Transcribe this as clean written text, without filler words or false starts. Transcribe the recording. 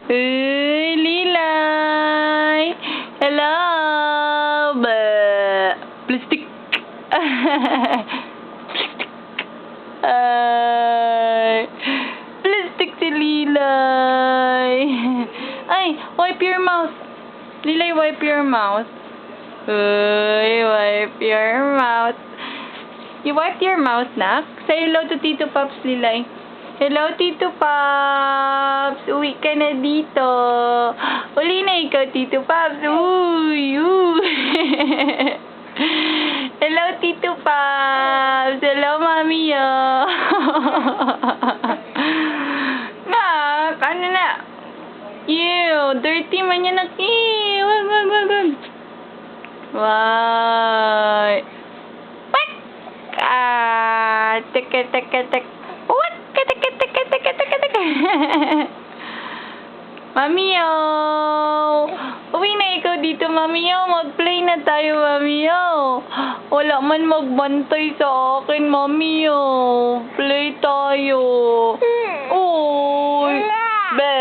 Uy, Lilay! Hello! Plastic! Plastic! Ay! Plastic si Lilay! Ay! Wipe your mouth! Lilay, wipe your mouth. Uy, wipe your mouth. You wiped your mouth, nak? Say hello to Tito Pops, Lilay. Hello, Tito Pops! Uwi ka na dito. Uli na ikaw, Tito Pops. Uy! Hello, Tito Pops! Hello, Mami, Nak, ano na? Ew, dirty man yan, nak. Ew, wag. Why? What? Tek. What? Tek. Mamiyo! Uwi na ikaw dito, Mamiyo. Mag-play na tayo, Mamiyo. Wala man magbantay sa akin, Mamiyo. Play tayo. Uy! Be!